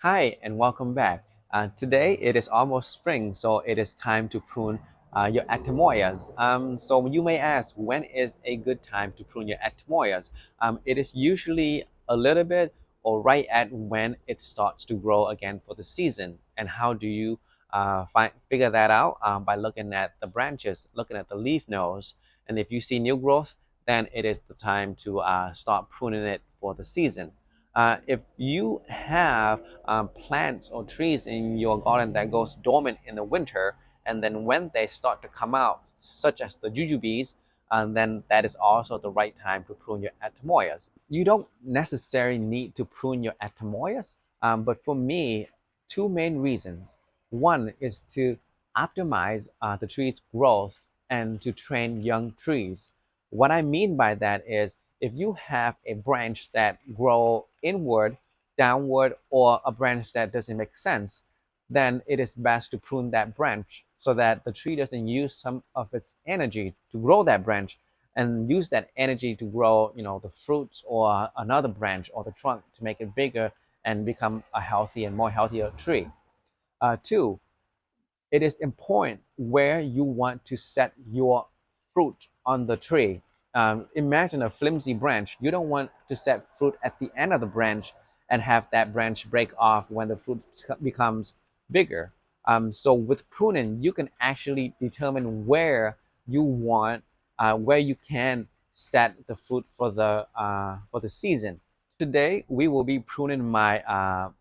Hi and welcome back. Today it is almost spring, so it is time to prune your atemoyas. So you may ask, when is a good time to prune your atemoyas? It is usually a little bit or right at when it starts to grow again for the season. And how do you figure that out? By looking at the branches, looking at the leaf nodes. And if you see new growth, then it is the time to start pruning it for the season. If you have plants or trees in your garden that goes dormant in the winter, and then when they start to come out, such as the jujubes, then that is also the right time to prune your atemoyas. You don't necessarily need to prune your atemoyas, but for me, two main reasons. One is to optimize the tree's growth and to train young trees. What I mean by that is if you have a branch that grow inward, downward, or a branch that doesn't make sense, then it is best to prune that branch so that the tree doesn't use some of its energy to grow that branch and use that energy to grow, the fruits or another branch or the trunk to make it bigger and become a healthy and more healthier tree. Two, it is important where you want to set your fruit on the tree. Imagine a flimsy branch. You don't want to set fruit at the end of the branch and have that branch break off when the fruit becomes bigger. So with pruning, you can actually determine where you want, where you can set the fruit for the season. Today we will be pruning my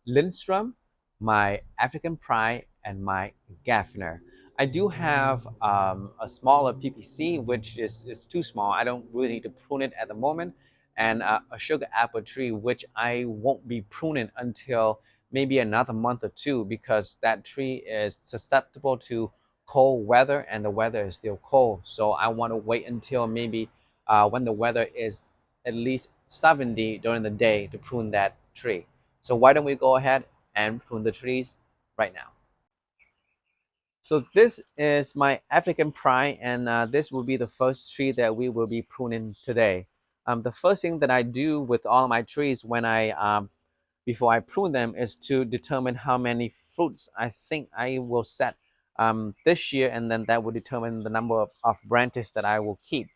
Lindstrom, my African Pride, and my Geffner. I do have a smaller PPC, which is too small. I don't really need to prune it at the moment, and a sugar apple tree, which I won't be pruning until maybe another month or two because that tree is susceptible to cold weather and the weather is still cold. So I want to wait until maybe when the weather is at least 70 during the day to prune that tree. So why don't we go ahead and prune the trees right now. So this is my African Pride, and this will be the first tree that we will be pruning today. The first thing that I do with all my trees when before I prune them is to determine how many fruits I think I will set this year, and then that will determine the number of branches that I will keep.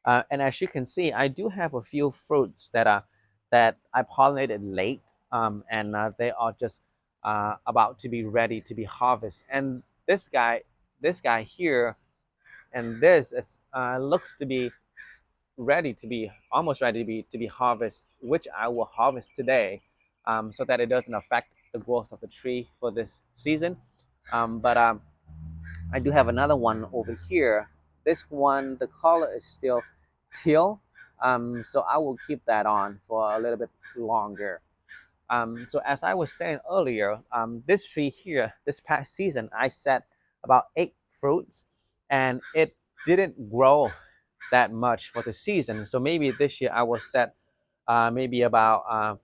And as you can see, I do have a few fruits that I pollinated late, and they are just about to be ready to be harvested. And this guy here, and this is looks to be ready to be almost ready to be harvested, which I will harvest today, so that it doesn't affect the growth of the tree for this season. But I do have another one over here. This one, the color is still teal, so I will keep that on for a little bit longer. So as I was saying earlier, this tree here, this past season, I set about 8 fruits, and it didn't grow that much for the season. So maybe this year I will set maybe about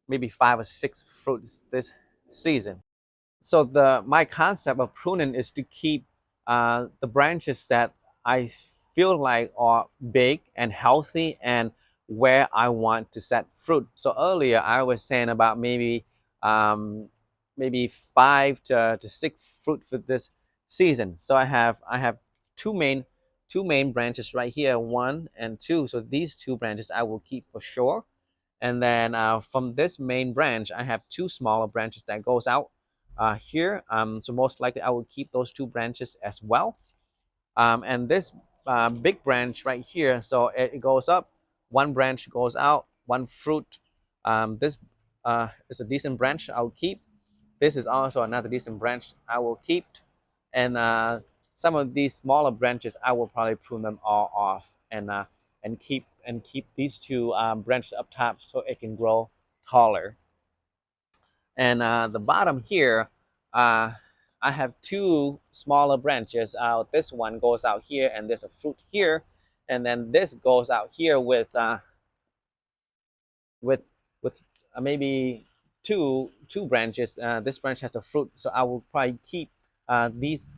maybe 5 or 6 fruits this season. So the my concept of pruning is to keep the branches that I feel like are big and healthy and where I want to set fruit. So earlier I was saying about um, maybe 5 to 6 fruit for this season. So I have two main two main branches right here, one and two. So these two branches I will keep for sure. And then from this main branch, I have two smaller branches that goes out here. So most likely I will keep those two branches as well. And this big branch right here, so it goes up, one branch goes out, one fruit. This is a decent branch I'll keep. This is also another decent branch I will keep. And some of these smaller branches, I will probably prune them all off and keep these two branches up top so it can grow taller. And the bottom here, I have two smaller branches. This one goes out here, and there's a fruit here, and then this goes out here with with maybe two branches. This branch has a fruit, so I will probably keep these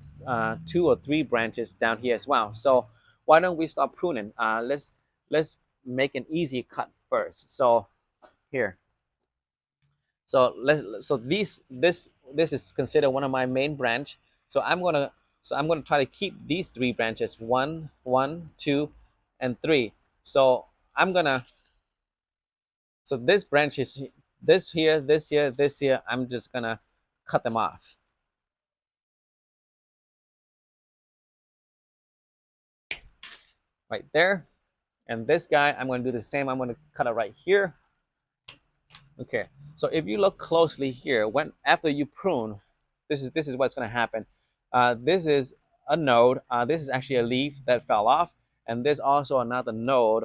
2 or 3 branches down here as well. So why don't we start pruning? Let's make an easy cut first. So here. So this is considered one of my main branch. So I'm gonna try to keep these three branches, one, two, and three. So I'm gonna so this branch is this here, this here, this here. I'm just gonna cut them off right there. And this guy, I'm gonna do the same. I'm gonna cut it right here. Okay. So if you look closely here, when after you prune, this is what's gonna happen. This is a node. This is actually a leaf that fell off, and there's also another node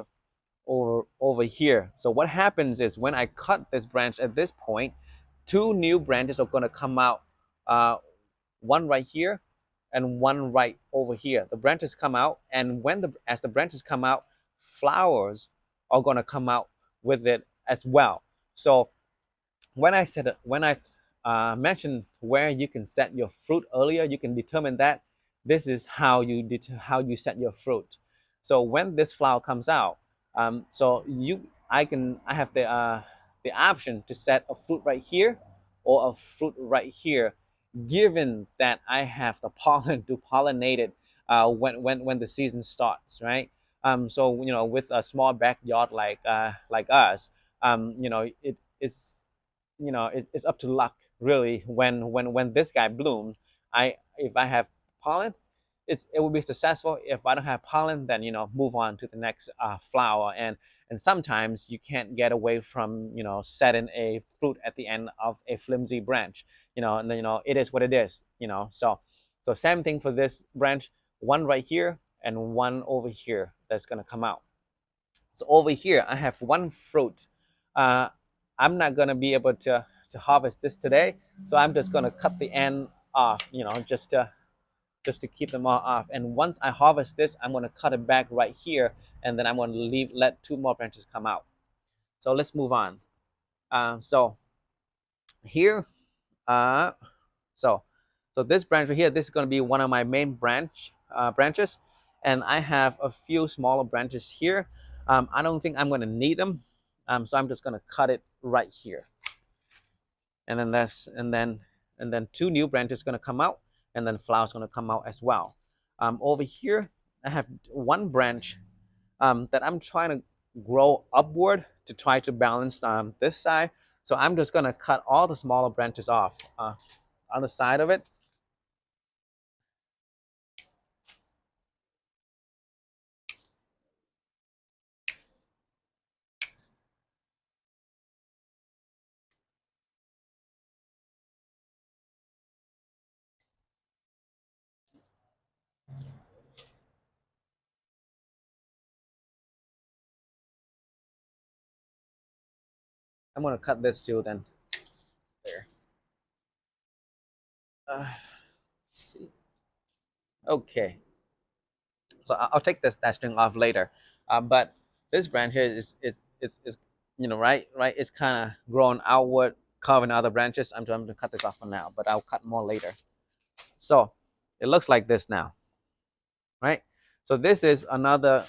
over here. So what happens is when I cut this branch at this point, two new branches are gonna come out. One right here and one right over here. The branches come out, and as the branches come out, flowers are going to come out with it as well. So when I mentioned where you can set your fruit earlier, you can determine that this is how you set your fruit. So when this flower comes out, so I have the option to set a fruit right here or a fruit right here, given that I have the pollen to pollinate it when the season starts, right? So with a small backyard like us, it's it's up to luck really when this guy blooms. I If I have pollen, it will be successful. If I don't have pollen, then move on to the next flower. And sometimes you can't get away from setting a fruit at the end of a flimsy branch. And then it is what it is. So same thing for this branch, one right here and one over here that's going to come out. So over here, I have one fruit. Uh, I'm not gonna be able to harvest this today, so I'm just gonna cut the end off, just to keep them all off. And once I harvest this, I'm gonna cut it back right here, and then I'm gonna let two more branches come out. So let's move on. So here, uh, so this branch right here, this is gonna be one of my main branches, and I have a few smaller branches here. I don't think I'm gonna need them, so I'm just gonna cut it right here. And then two new branches gonna come out, and then flowers gonna come out as well. Over here, I have one branch that I'm trying to grow upward to try to balance this side. So I'm just gonna cut all the smaller branches off on the side of it. I'm gonna cut this too then. There. See. Okay. So I'll take that string off later. But this branch here is right. It's kind of grown outward, covering other branches. I'm gonna cut this off for now, but I'll cut more later. So it looks like this now, right? So this is another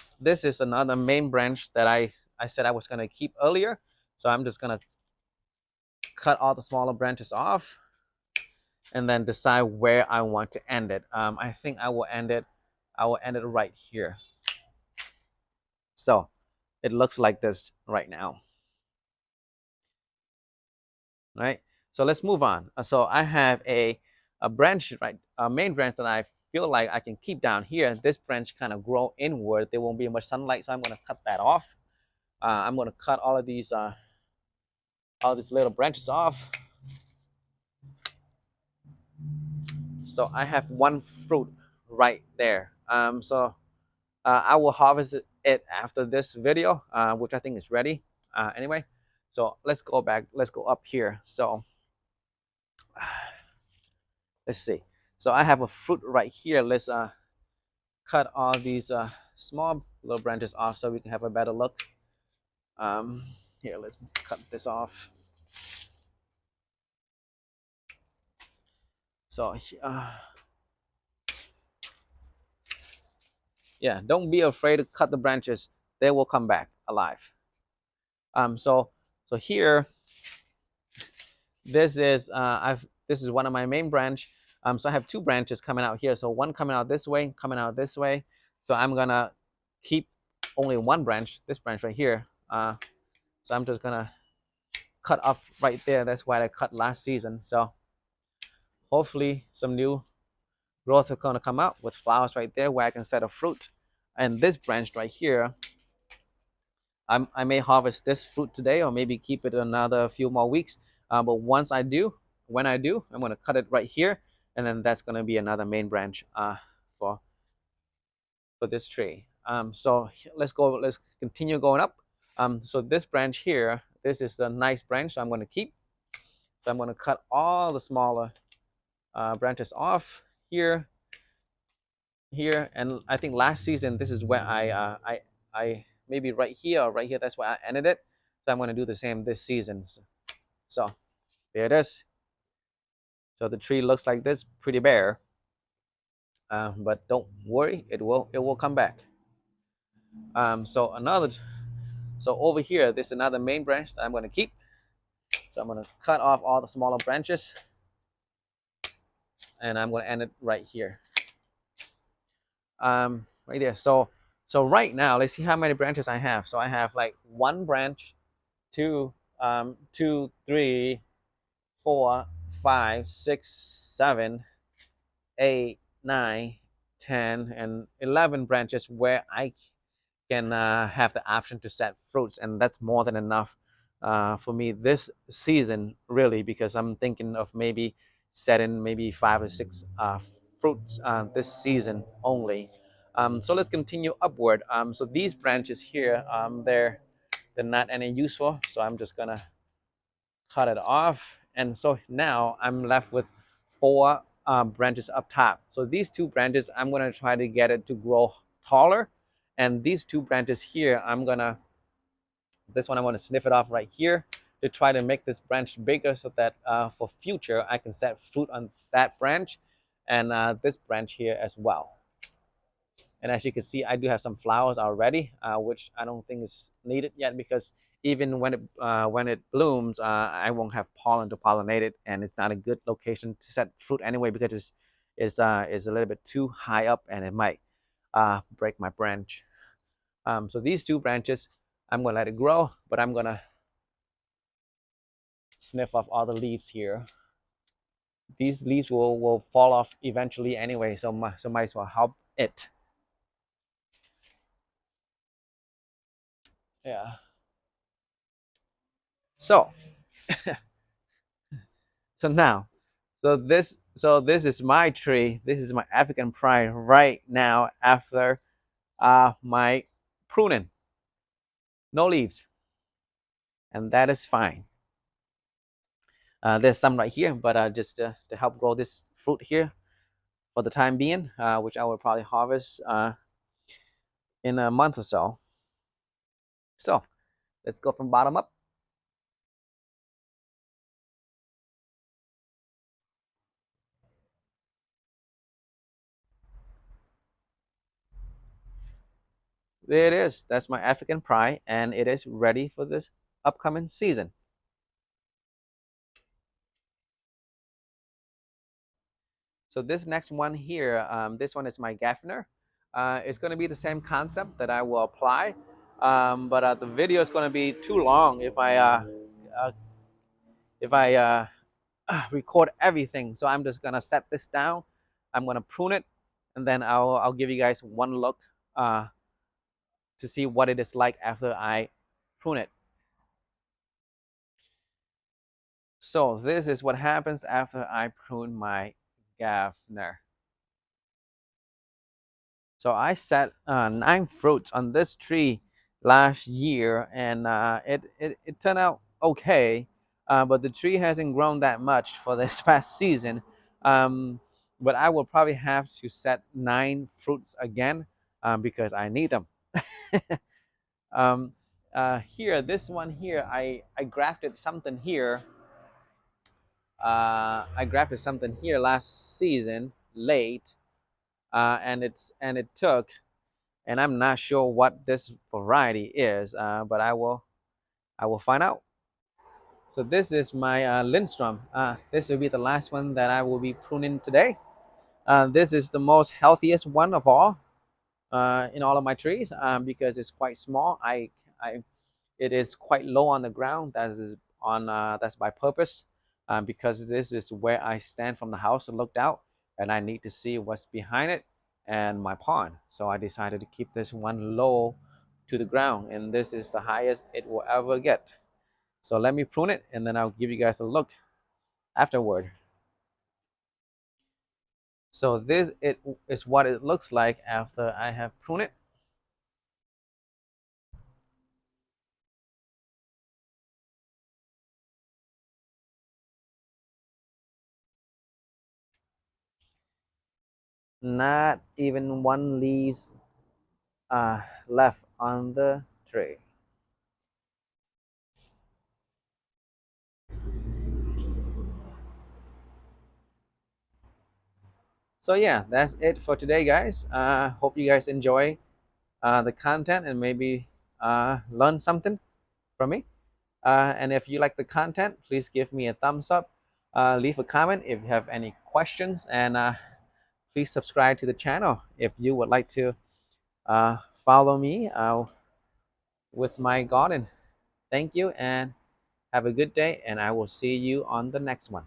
main branch that I said I was gonna keep earlier. So I'm just gonna cut all the smaller branches off, and then decide where I want to end it. I think I will end it right here. So it looks like this right now, right? So let's move on. So I have a branch, right, a main branch that I feel like I can keep down here. This branch kind of grow inward. There won't be much sunlight, so I'm going to cut that off. I'm going to cut all these little branches off. So I have one fruit right there. So I will harvest it after this video, which I think is ready. Anyway, so let's go back. Let's go up here. So let's see. So I have a fruit right here. Let's cut all these small little branches off so we can have a better look. Here, let's cut this off. So yeah, don't be afraid to cut the branches. They will come back alive. So here this is one of my main branch. So I have two branches coming out here. So one coming out this way, coming out this way. So I'm gonna keep only one branch, this branch right here. So I'm just gonna cut off right there. That's why I cut last season. So hopefully some new growth are gonna come out with flowers right there where I can set a fruit. And this branch right here, I may harvest this fruit today or maybe keep it another few more weeks. But once I do, when I do, I'm gonna cut it right here, and then that's gonna be another main branch for for this tree. So let's go. Let's continue going up. So this branch here, this is the nice branch, so I'm gonna keep. So I'm gonna cut all the smaller branches off here, here, and I think last season this is where I maybe right here or right here. That's where I ended it. So I'm gonna do the same this season. So there it is. So the tree looks like this, pretty bare, but don't worry, it will come back. So so over here, there's another main branch that I'm going to keep. So I'm going to cut off all the smaller branches, and I'm going to end it right here, right there. So right now, let's see how many branches I have. So I have like one branch, two, two, three, four, five, six, seven, 8, 9, 10, and 11 branches where I can have the option to set fruits, and that's more than enough for me this season, really, because I'm thinking of maybe setting maybe 5 or 6 fruits this season only. So let's continue upward. So these branches here, they're not any useful, so I'm just gonna cut it off. And so now I'm left with 4 branches up top. So these 2 branches, I'm gonna try to get it to grow taller. And these 2 branches here, this one I'm gonna sniff it off right here to try to make this branch bigger so that for future I can set fruit on that branch and this branch here as well. And as you can see, I do have some flowers already, which I don't think is needed yet because even when it blooms, I won't have pollen to pollinate it, and it's not a good location to set fruit anyway because it's a little bit too high up and it might break my branch. So these 2 branches, I'm gonna let it grow, but I'm gonna sniff off all the leaves here. These leaves will fall off eventually anyway, so might as well help it. Yeah. So so now, so this is my tree. This is my African pride right now after my pruning. No leaves, and that is fine. There's some right here, but just to help grow this fruit here for the time being, which I will probably harvest in a month or so. So let's go from bottom up. There it is. That's my African pride, and it is ready for this upcoming season. So this next one here, this one is my Geffner. It's going to be the same concept that I will apply, but the video is going to be too long uh, if I record everything. So I'm just going to set this down. I'm going to prune it, and then I'll give you guys one look to see what it is like after I prune it. So this is what happens after I prune my Geffner. So I set 9 fruits on this tree last year, and it turned out okay. But the tree hasn't grown that much for this past season. But I will probably have to set 9 fruits again because I need them. um, Here, this one here, I grafted something here. I grafted something here last season late, and it took, and I'm not sure what this variety is, but I will find out. So this is my Lindstrom. This will be the last one that I will be pruning today. This is the most healthiest one of all in all of my trees because it's quite small. I it is quite low on the ground. That is on that's by purpose because this is where I stand from the house and looked out, and I need to see what's behind it and my pond. So I decided to keep this one low to the ground, and this is the highest it will ever get. So let me prune it, and then I'll give you guys a look afterward. So this it is what it looks like after I have pruned it. Not even one leaves left on the tree. So yeah, that's it for today, guys. Hope you guys enjoy the content and maybe learn something from me. And if you like the content, please give me a thumbs up. Leave a comment if you have any questions, and please subscribe to the channel if you would like to uh, follow me with my garden. Thank you and have a good day, and I will see you on the next one.